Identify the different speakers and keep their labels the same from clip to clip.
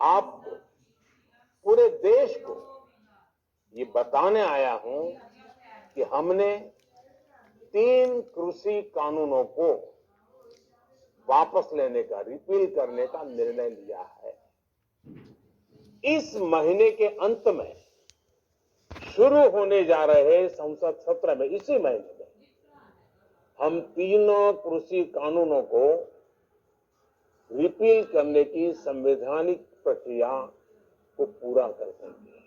Speaker 1: आपको, पूरे देश को ये बताने आया हूं कि हमने 3 कृषि कानूनों को वापस लेने का, रिपील करने का निर्णय लिया है। इस महीने के अंत में शुरू होने जा रहे संसद सत्र में, इसी महीने में हम तीनों कृषि कानूनों को रिपील करने की संवैधानिक प्रक्रिया को पूरा कर देंगे।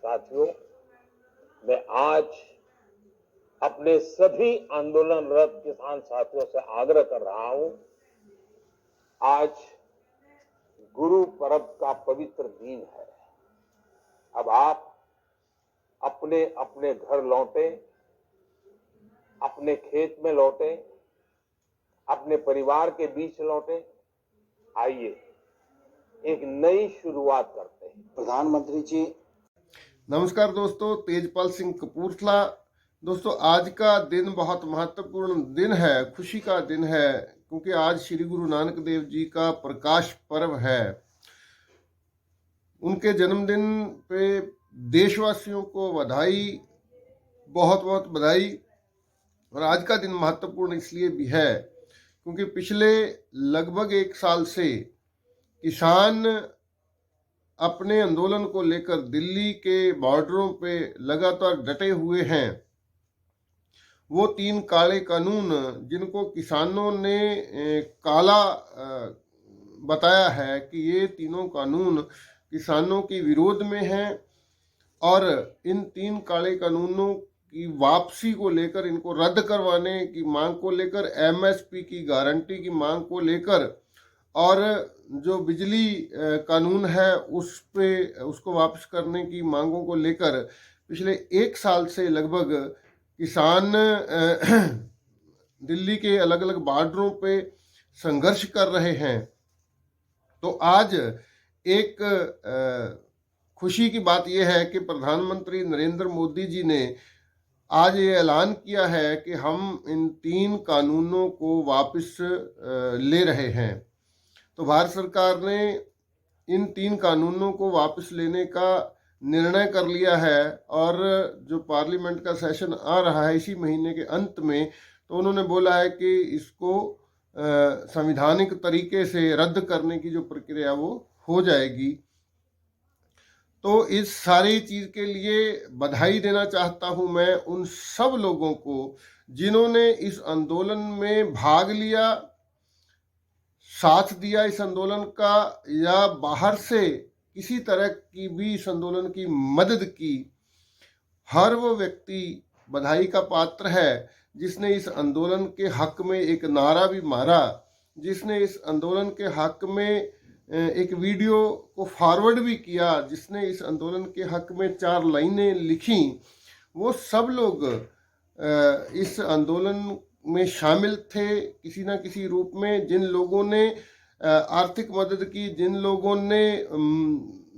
Speaker 1: साथियों, मैं आज अपने सभी आंदोलनरत किसान साथियों से आग्रह कर रहा हूं, आज गुरु पर्व का पवित्र दिन है। अब आप अपने अपने घर लौटे, अपने खेत में लौटे, अपने परिवार के बीच लौटे। आइए एक नई शुरुआत करते हैं।
Speaker 2: प्रधानमंत्री जी
Speaker 3: नमस्कार दोस्तों, तेजपाल सिंह कपूरथला। दोस्तों, आज का दिन बहुत महत्वपूर्ण दिन है, खुशी का दिन है, क्योंकि आज श्री गुरु नानक देव जी का प्रकाश पर्व है। उनके जन्मदिन पे देशवासियों को बधाई, बहुत बहुत बधाई। और आज का दिन महत्वपूर्ण इसलिए भी है क्योंकि पिछले लगभग 1 साल से किसान अपने आंदोलन को लेकर दिल्ली के बॉर्डरों पे लगातार डटे हुए हैं। वो 3 काले कानून जिनको किसानों ने काला बताया है कि ये तीनों कानून किसानों के विरोध में हैं, और इन 3 काले कानूनों की वापसी को लेकर, इनको रद्द करवाने की मांग को लेकर, एमएसपी की गारंटी की मांग को लेकर, और जो बिजली कानून है उसको वापस करने की मांगों को लेकर पिछले 1 साल से लगभग किसान दिल्ली के अलग अलग बॉर्डरों पे संघर्ष कर रहे हैं। तो आज एक खुशी की बात यह है कि प्रधानमंत्री नरेंद्र मोदी जी ने आज ये ऐलान किया है कि हम इन 3 कानूनों को वापस ले रहे हैं। तो भारत सरकार ने इन 3 कानूनों को वापस लेने का निर्णय कर लिया है, और जो पार्लियामेंट का सेशन आ रहा है इसी महीने के अंत में, तो उन्होंने बोला है कि इसको संवैधानिक तरीके से रद्द करने की जो प्रक्रिया वो हो जाएगी। तो इस सारी चीज़ के लिए बधाई देना चाहता हूं मैं उन सब लोगों को जिन्होंने इस आंदोलन में भाग लिया, साथ दिया इस आंदोलन का, या बाहर से किसी तरह की भी इस आंदोलन की मदद की। हर वो व्यक्ति बधाई का पात्र है जिसने इस आंदोलन के हक में एक नारा भी मारा, जिसने इस आंदोलन के हक में एक वीडियो को फॉरवर्ड भी किया, जिसने इस आंदोलन के हक में 4 लाइनें लिखी। वो सब लोग इस आंदोलन में शामिल थे किसी ना किसी रूप में। जिन लोगों ने आर्थिक मदद की, जिन लोगों ने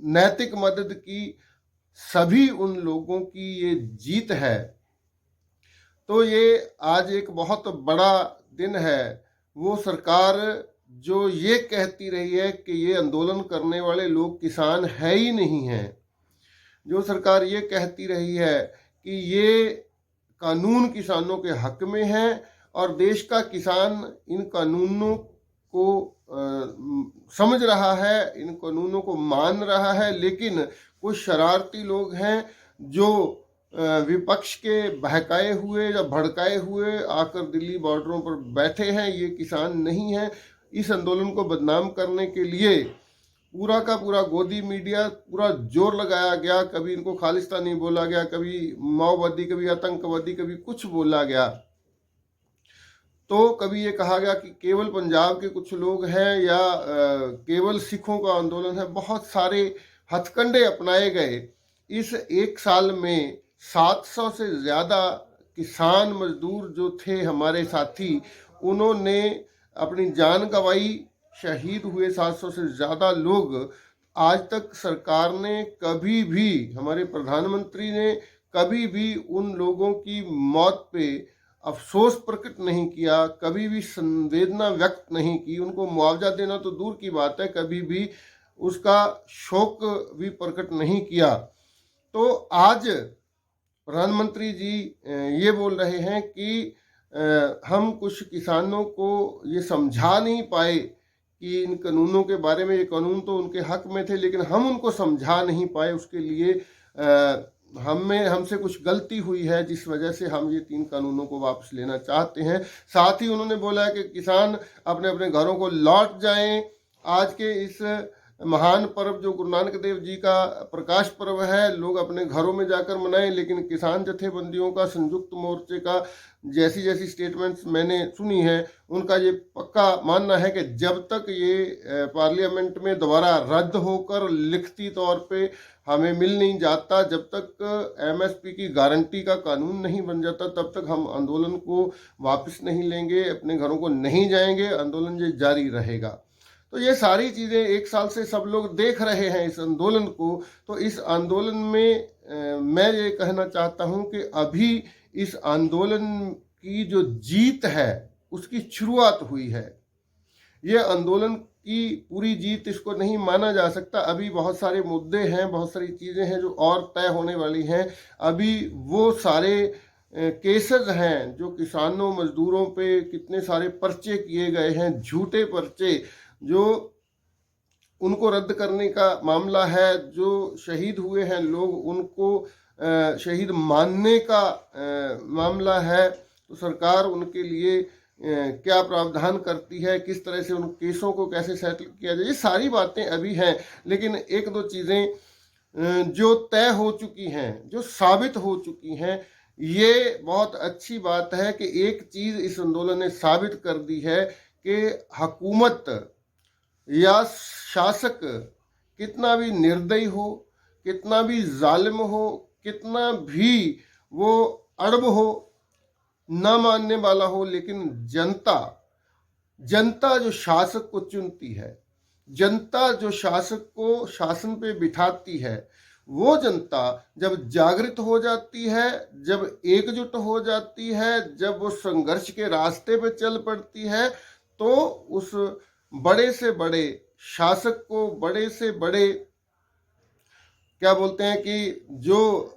Speaker 3: नैतिक मदद की, सभी उन लोगों की ये जीत है। तो ये आज एक बहुत बड़ा दिन है। वो सरकार जो ये कहती रही है कि ये आंदोलन करने वाले लोग किसान है ही नहीं हैं, जो सरकार ये कहती रही है कि ये कानून किसानों के हक में है और देश का किसान इन कानूनों को समझ रहा है, इन कानूनों को मान रहा है, लेकिन कुछ शरारती लोग हैं जो विपक्ष के बहकाए हुए या भड़काए हुए आकर दिल्ली बॉर्डरों पर बैठे हैं। ये किसान नहीं है। इस आंदोलन को बदनाम करने के लिए पूरा का पूरा गोदी मीडिया, पूरा जोर लगाया गया। कभी इनको खालिस्तानी बोला गया, कभी माओवादी, कभी आतंकवादी, कभी कुछ बोला गया। तो कभी ये कहा गया कि केवल पंजाब के कुछ लोग हैं, या केवल सिखों का आंदोलन है। बहुत सारे हथकंडे अपनाए गए। इस 1 साल में 700 से ज़्यादा किसान मजदूर जो थे हमारे साथी, उन्होंने अपनी जान गंवाई, शहीद हुए 700 से ज़्यादा लोग। आज तक सरकार ने कभी भी, हमारे प्रधानमंत्री ने कभी भी उन लोगों की मौत पे अफसोस प्रकट नहीं किया, कभी भी संवेदना व्यक्त नहीं की। उनको मुआवजा देना तो दूर की बात है, कभी भी उसका शोक भी प्रकट नहीं किया। तो आज प्रधानमंत्री जी ये बोल रहे हैं कि हम कुछ किसानों को ये समझा नहीं पाए कि इन कानूनों के बारे में, ये कानून तो उनके हक में थे लेकिन हम उनको समझा नहीं पाए, उसके लिए हमसे कुछ गलती हुई है, जिस वजह से हम ये 3 कानूनों को वापस लेना चाहते हैं। साथ ही उन्होंने बोला है कि किसान अपने अपने घरों को लौट जाएं। आज के इस महान पर्व जो गुरु नानक देव जी का प्रकाश पर्व है, लोग अपने घरों में जाकर मनाएं, लेकिन किसान जथेबंदियों का, संयुक्त मोर्चे का जैसी जैसी स्टेटमेंट्स मैंने सुनी है, उनका ये पक्का मानना है कि जब तक ये पार्लियामेंट में दोबारा रद्द होकर लिखती तौर पे हमें मिल नहीं जाता, जब तक एमएसपी की गारंटी का कानून नहीं बन जाता, तब तक हम आंदोलन को वापस नहीं लेंगे, अपने घरों को नहीं जाएंगे, आंदोलन ये जारी रहेगा। तो ये सारी चीज़ें 1 साल से सब लोग देख रहे हैं इस आंदोलन को। तो इस आंदोलन में मैं ये कहना चाहता हूँ कि अभी इस आंदोलन की जो जीत है उसकी शुरुआत हुई है। ये आंदोलन की पूरी जीत इसको नहीं माना जा सकता। अभी बहुत सारे मुद्दे हैं, बहुत सारी चीज़ें हैं जो और तय होने वाली हैं। अभी वो सारे केसेस हैं जो किसानों, मजदूरों पे कितने सारे पर्चे किए गए हैं, झूठे पर्चे, जो उनको रद्द करने का मामला है, जो शहीद हुए हैं लोग उनको शहीद मानने का मामला है। तो सरकार उनके लिए क्या प्रावधान करती है, किस तरह से उन केसों को कैसे सेटल किया जाए, ये सारी बातें अभी हैं। लेकिन 1-2 चीज़ें जो तय हो चुकी हैं, जो साबित हो चुकी हैं, ये बहुत अच्छी बात है कि एक चीज़ इस आंदोलन ने साबित कर दी है कि हुकूमत या शासक कितना भी निर्दयी हो, कितना भी जालिम हो, कितना भी वो अड़ब हो, ना मानने वाला हो, लेकिन जनता जो शासक को चुनती है, जनता जो शासक को शासन पे बिठाती है, वो जनता जब जागृत हो जाती है, जब एकजुट हो जाती है, जब वो संघर्ष के रास्ते पे चल पड़ती है, तो उस बड़े से बड़े शासक को, बड़े से बड़े क्या बोलते हैं कि जो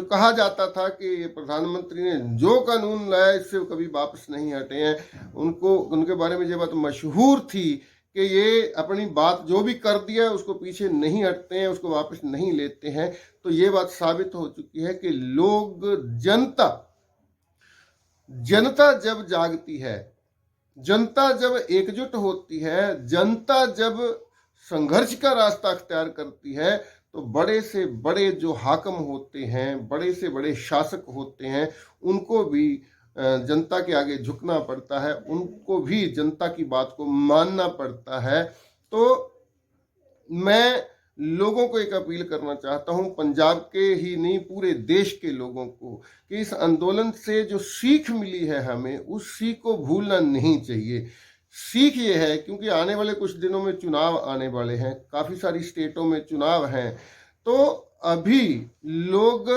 Speaker 3: कहा जाता था कि प्रधानमंत्री ने जो कानून लाया इससे कभी वापस नहीं हटे हैं, उनके बारे में ये बात मशहूर थी कि ये अपनी बात जो भी कर दिया है उसको पीछे नहीं हटते हैं, उसको वापस नहीं लेते हैं। तो ये बात साबित हो चुकी है कि लोग, जनता जब जागती है, जनता जब एकजुट होती है, जनता जब संघर्ष का रास्ता अख्तियार करती है, तो बड़े से बड़े जो हाकम होते हैं, बड़े से बड़े शासक होते हैं, उनको भी जनता के आगे झुकना पड़ता है, उनको भी जनता की बात को मानना पड़ता है। तो मैं लोगों को एक अपील करना चाहता हूं, पंजाब के ही नहीं पूरे देश के लोगों को, कि इस आंदोलन से जो सीख मिली है हमें, उस सीख को भूलना नहीं चाहिए। सीख ये है क्योंकि आने वाले कुछ दिनों में चुनाव आने वाले हैं, काफ़ी सारी स्टेटों में चुनाव हैं। तो अभी लोग,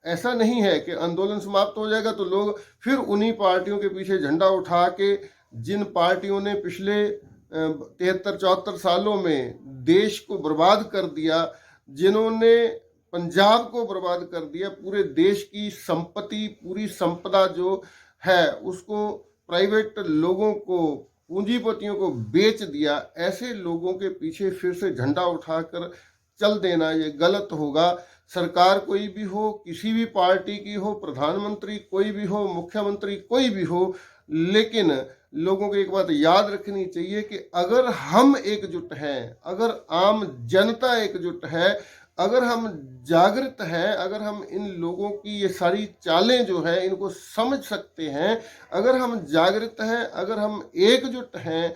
Speaker 3: ऐसा नहीं है कि आंदोलन समाप्त हो जाएगा तो लोग फिर उन्हीं पार्टियों के पीछे झंडा उठा के, जिन पार्टियों ने पिछले 73-74 सालों में देश को बर्बाद कर दिया, जिन्होंने पंजाब को बर्बाद कर दिया, पूरे देश की संपत्ति, पूरी संपदा जो है उसको प्राइवेट लोगों को, पूंजीपतियों को बेच दिया, ऐसे लोगों के पीछे फिर से झंडा उठाकर चल देना ये गलत होगा। सरकार कोई भी हो, किसी भी पार्टी की हो, प्रधानमंत्री कोई भी हो, मुख्यमंत्री कोई भी हो, लेकिन लोगों को एक बात याद रखनी चाहिए कि अगर हम एकजुट हैं, अगर आम जनता एकजुट है, अगर हम जागृत हैं, अगर हम इन लोगों की ये सारी चालें जो है इनको समझ सकते हैं, अगर हम जागृत हैं, अगर हम एकजुट हैं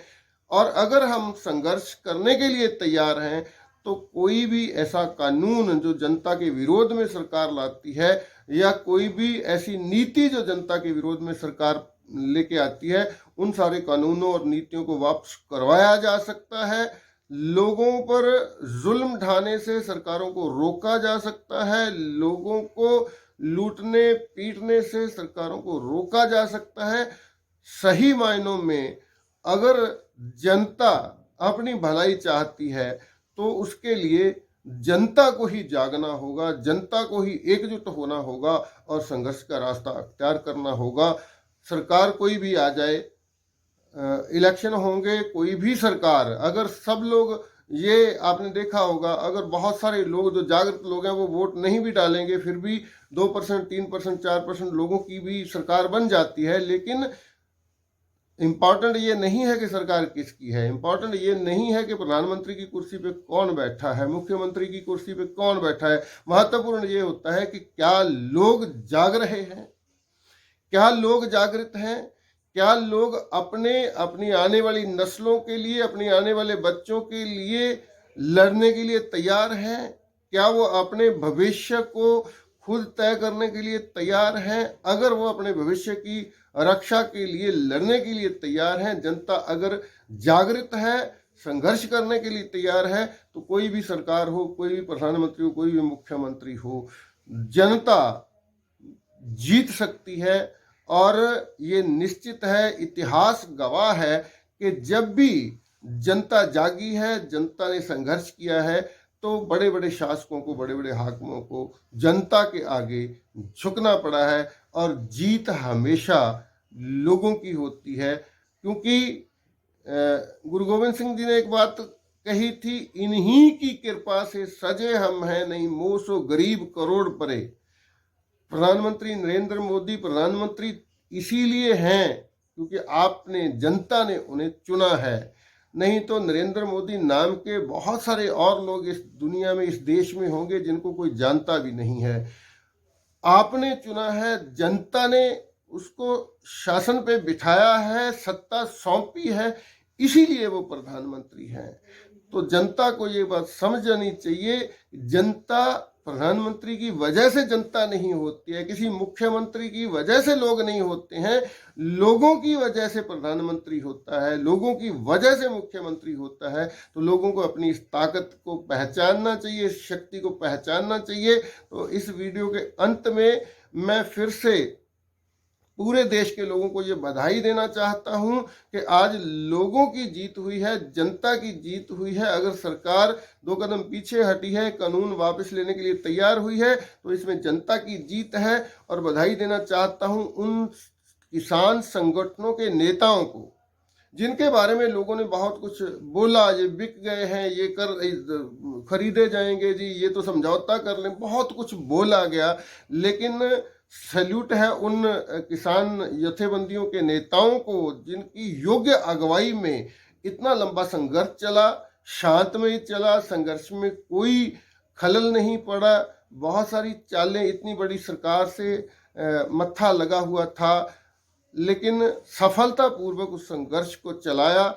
Speaker 3: और अगर हम संघर्ष करने के लिए तैयार हैं, तो कोई भी ऐसा कानून जो जनता के विरोध में सरकार लाती है, या कोई भी ऐसी नीति जो जनता के विरोध में सरकार लेके आती है, उन सारे कानूनों और नीतियों को वापस करवाया जा सकता है। लोगों पर जुल्म ढाने से सरकारों को रोका जा सकता है, लोगों को लूटने पीटने से सरकारों को रोका जा सकता है। सही मायनों में अगर जनता, अपनी भलाई चाहती है तो उसके लिए जनता को ही जागना होगा, जनता को ही एकजुट होना होगा और संघर्ष का रास्ता अख्तियार करना होगा। सरकार कोई भी आ जाए, इलेक्शन होंगे, कोई भी सरकार, अगर सब लोग, ये आपने देखा होगा, अगर बहुत सारे लोग जो जागृत लोग हैं वो वोट नहीं भी डालेंगे, फिर भी 2%, 3%, 4% लोगों की भी सरकार बन जाती है। लेकिन इम्पॉर्टेंट ये नहीं है कि सरकार किसकी है, इम्पॉर्टेंट ये नहीं है कि प्रधानमंत्री की कुर्सी पे कौन बैठा है, मुख्यमंत्री की कुर्सी पे कौन बैठा है। महत्वपूर्ण ये होता है कि क्या लोग जाग रहे हैं, क्या लोग जागृत हैं, क्या लोग अपनी आने वाली नस्लों के लिए, अपनी आने वाले बच्चों के लिए लड़ने के लिए तैयार हैं, क्या वो अपने भविष्य को खुद तय करने के लिए तैयार हैं। अगर वो अपने भविष्य की रक्षा के लिए लड़ने के लिए तैयार हैं, जनता अगर जागृत है, संघर्ष करने के लिए तैयार है, तो कोई भी सरकार हो, कोई भी प्रधानमंत्री हो, कोई भी मुख्यमंत्री हो, जनता जीत सकती है। और ये निश्चित है, इतिहास गवाह है कि जब भी जनता जागी है, जनता ने संघर्ष किया है, तो बड़े बड़े शासकों को, बड़े बड़े हाकिमों को जनता के आगे झुकना पड़ा है और जीत हमेशा लोगों की होती है। क्योंकि गुरु गोविंद सिंह जी ने एक बात कही थी, इन्हीं की कृपा से सजे हम हैं, नहीं मोह सो गरीब करोड़ परे। प्रधानमंत्री नरेंद्र मोदी प्रधानमंत्री इसीलिए हैं क्योंकि आपने, जनता ने उन्हें चुना है। नहीं तो नरेंद्र मोदी नाम के बहुत सारे और लोग इस दुनिया में, इस देश में होंगे जिनको कोई जानता भी नहीं है। आपने चुना है, जनता ने उसको शासन पे बिठाया है, सत्ता सौंपी है, इसीलिए वो प्रधानमंत्री हैं। तो जनता को ये बात समझ जानी चाहिए, जनता प्रधानमंत्री की वजह से जनता नहीं होती है, किसी मुख्यमंत्री की वजह से लोग नहीं होते हैं, लोगों की वजह से प्रधानमंत्री होता है, लोगों की वजह से मुख्यमंत्री होता है। तो लोगों को अपनी इस ताकत को पहचानना चाहिए, इस शक्ति को पहचानना चाहिए। तो इस वीडियो के अंत में मैं फिर से पूरे देश के लोगों को ये बधाई देना चाहता हूं कि आज लोगों की जीत हुई है, जनता की जीत हुई है। अगर सरकार 2 कदम पीछे हटी है, कानून वापस लेने के लिए तैयार हुई है, तो इसमें जनता की जीत है। और बधाई देना चाहता हूं उन किसान संगठनों के नेताओं को जिनके बारे में लोगों ने बहुत कुछ बोला, ये बिक गए हैं, ये खरीदे जाएंगे जी, ये तो समझौता कर लें, बहुत कुछ बोला गया। लेकिन सैल्यूट है उन किसान जथेबंदियों के नेताओं को जिनकी योग्य अगुवाई में इतना लंबा संघर्ष चला, शांतमय चला, संघर्ष में कोई खलल नहीं पड़ा। बहुत सारी चालें, इतनी बड़ी सरकार से मत्था लगा हुआ था, लेकिन सफलतापूर्वक उस संघर्ष को चलाया।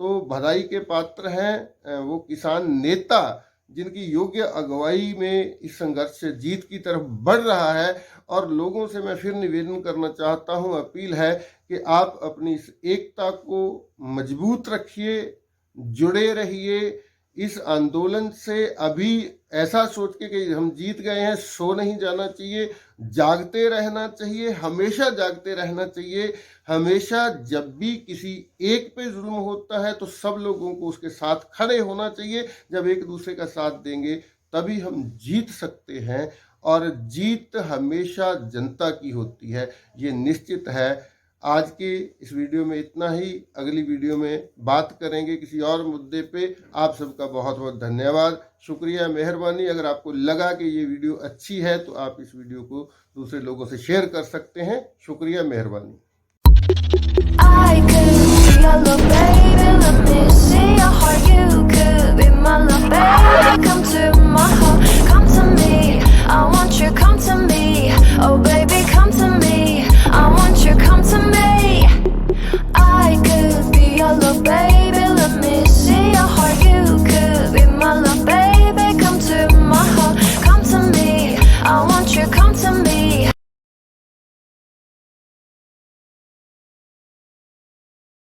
Speaker 3: तो बधाई के पात्र हैं वो किसान नेता जिनकी योग्य अगुवाई में इस संघर्ष से जीत की तरफ बढ़ रहा है। और लोगों से मैं फिर निवेदन करना चाहता हूं, अपील है कि आप अपनी इस एकता को मजबूत रखिए, जुड़े रहिए इस आंदोलन से। अभी ऐसा सोच के कि हम जीत गए हैं, सो नहीं जाना चाहिए, जागते रहना चाहिए, हमेशा जागते रहना चाहिए। हमेशा जब भी किसी एक पे जुल्म होता है तो सब लोगों को उसके साथ खड़े होना चाहिए। जब एक दूसरे का साथ देंगे तभी हम जीत सकते हैं, और जीत हमेशा जनता की होती है, ये निश्चित है। आज के इस वीडियो में इतना ही, अगली वीडियो में बात करेंगे किसी और मुद्दे पे। आप सबका बहुत बहुत धन्यवाद, शुक्रिया, मेहरबानी। अगर आपको लगा कि ये वीडियो अच्छी है तो आप इस वीडियो को दूसरे लोगों से शेयर कर सकते हैं। शुक्रिया, मेहरबानी।